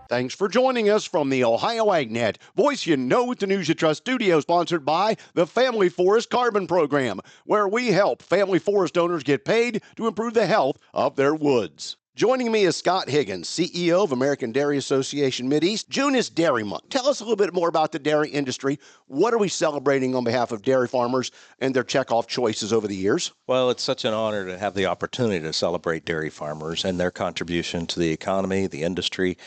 Thanks for joining us from the Ohio AgNet, voice you know with the news you trust studio, sponsored by the Family Forest Carbon Program, where we help family forest owners get paid to improve the health of their woods. Joining me is Scott Higgins, CEO of American Dairy Association Mideast. June is Dairy Month. Tell us a little bit more about the dairy industry. What are we celebrating on behalf of dairy farmers and their checkoff choices over the years? Well, it's such an honor to have the opportunity to celebrate dairy farmers and their contribution to the economy, the industry,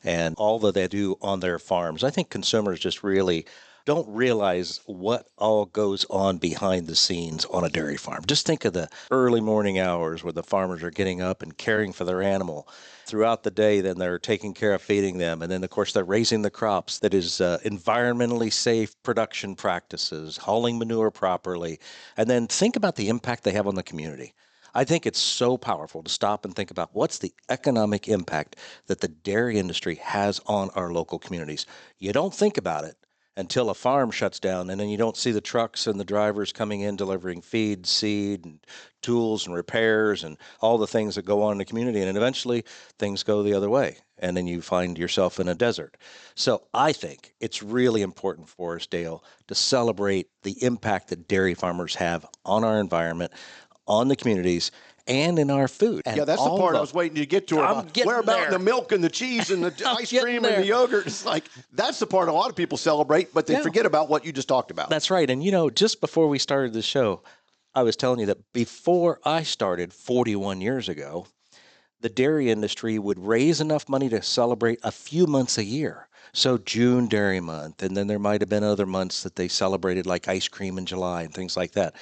and all that they do on their farms. I think consumers just really don't realize what all goes on behind the scenes on a dairy farm. Just think of the early morning hours where the farmers are getting up and caring for their animal. Throughout the day, then they're taking care of feeding them. And then, of course, they're raising the crops that is environmentally safe production practices, hauling manure properly. And then think about the impact they have on the community. I think it's so powerful to stop and think about what's the economic impact that the dairy industry has on our local communities. You don't think about it until a farm shuts down, and then you don't see the trucks and the drivers coming in delivering feed, seed, and tools and repairs and all the things that go on in the community. And then eventually things go the other way, and then you find yourself in a desert. So I think it's really important for us, Dale, to celebrate the impact that dairy farmers have on our environment, on the communities, and in our food. Yeah, that's the part I was waiting to get to. Where about the milk and the cheese and the ice cream and the yogurt? It's like, that's the part a lot of people celebrate, but they forget about what you just talked about. That's right. And, just before we started the show, I was telling you that before I started 41 years ago, the dairy industry would raise enough money to celebrate a few months a year. So June Dairy Month, and then there might have been other months that they celebrated like ice cream in July and things like that.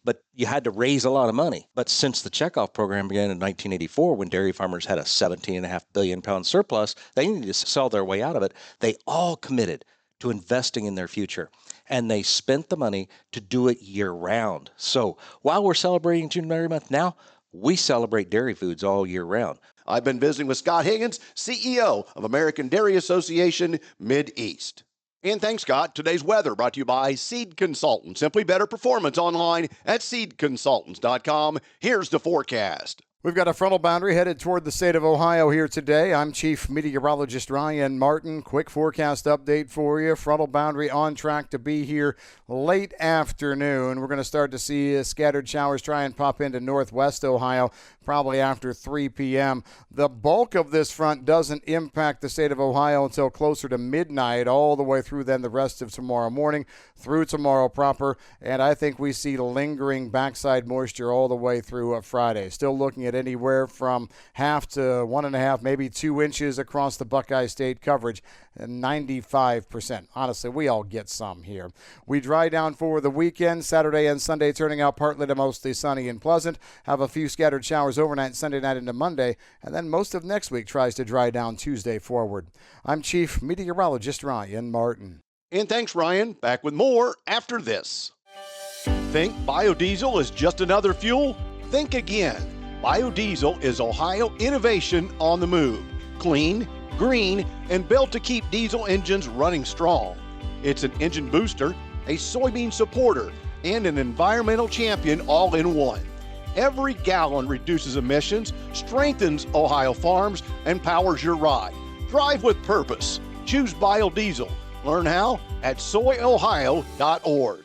But you had to raise a lot of money. But since the checkoff program began in 1984, when dairy farmers had a 17.5 billion pound surplus, they needed to sell their way out of it. They all committed to investing in their future, and they spent the money to do it year round. So while we're celebrating June Dairy Month now, we celebrate dairy foods all year round. I've been visiting with Scott Higgins, CEO of American Dairy Association Mideast. And thanks, Scott. Today's weather brought to you by Seed Consultants. Simply better performance online at seedconsultants.com. Here's the forecast. We've got a frontal boundary headed toward the state of Ohio here today. I'm Chief Meteorologist Ryan Martin. Quick forecast update for you. Frontal boundary on track to be here late afternoon. We're going to start to see scattered showers try and pop into northwest Ohio probably after 3 p.m. The bulk of this front doesn't impact the state of Ohio until closer to midnight, all the way through then the rest of tomorrow morning, through tomorrow proper. And I think we see lingering backside moisture all the way through Friday. Still looking at anywhere from half to 1.5, maybe 2 inches across the Buckeye State coverage, 95%. Honestly, we all get some here. We dry down for the weekend, Saturday and Sunday turning out partly to mostly sunny and pleasant. Have a few scattered showers overnight Sunday night into Monday, and then most of next week tries to dry down Tuesday forward. I'm Chief Meteorologist Ryan Martin. And thanks, Ryan. Back with more after this. Think biodiesel is just another fuel? Think again. Biodiesel is Ohio innovation on the move. Clean, green, and built to keep diesel engines running strong. It's an engine booster, a soybean supporter, and an environmental champion all in one. Every gallon reduces emissions, strengthens Ohio farms, and powers your ride. Drive with purpose. Choose biodiesel. Learn how at soyohio.org.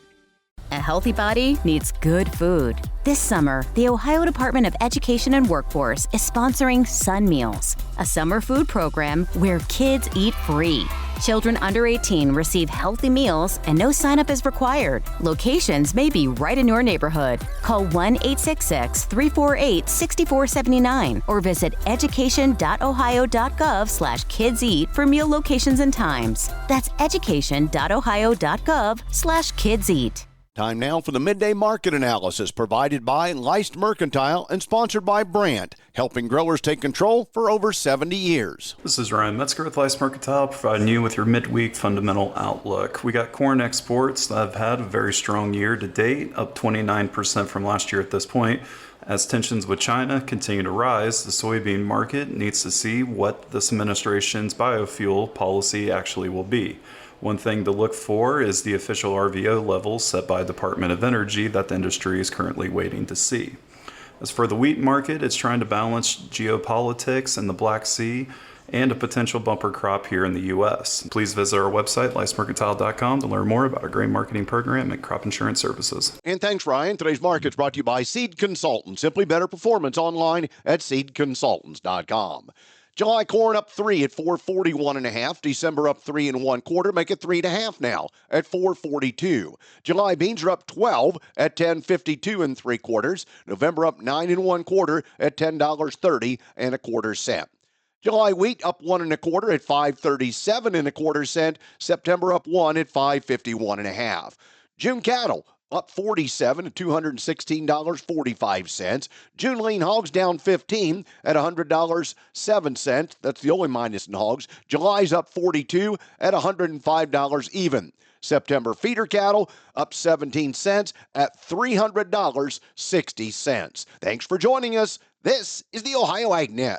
A healthy body needs good food. This summer, the Ohio Department of Education and Workforce is sponsoring Sun Meals, a summer food program where kids eat free. Children under 18 receive healthy meals and no sign-up is required. Locations may be right in your neighborhood. Call 1-866-348-6479 or visit education.ohio.gov/kidseat for meal locations and times. That's education.ohio.gov/kidseat. Time now for the Midday Market Analysis provided by Leist Mercantile and sponsored by Brandt, helping growers take control for over 70 years. This is Ryan Metzger with Leist Mercantile, providing you with your midweek fundamental outlook. We got corn exports that have had a very strong year to date, up 29% from last year at this point. As tensions with China continue to rise, the soybean market needs to see what this administration's biofuel policy actually will be. One thing to look for is the official RVO levels set by Department of Energy that the industry is currently waiting to see. As for the wheat market, it's trying to balance geopolitics in the Black Sea and a potential bumper crop here in the U.S. Please visit our website, licemercantile.com, to learn more about our grain marketing program and crop insurance services. And thanks, Ryan. Today's market's brought to you by Seed Consultants. Simply better performance online at seedconsultants.com. July corn up 3 at 441.5. December up 3 1/4. Make it 3 1/2 now at 442. July beans are up 12 at 10.52 3/4. November up 9 1/4 at $10.30 1/4. July wheat up 1 1/4 at 5.37 1/4. September up 1 at 5.51.5. June cattle up 47 at $216.45. June lean hogs down 15 at $100.07. That's the only minus in hogs. July's up 42 at $105 even. September feeder cattle up 17 cents at $300.60. Thanks for joining us. This is the Ohio AgNet.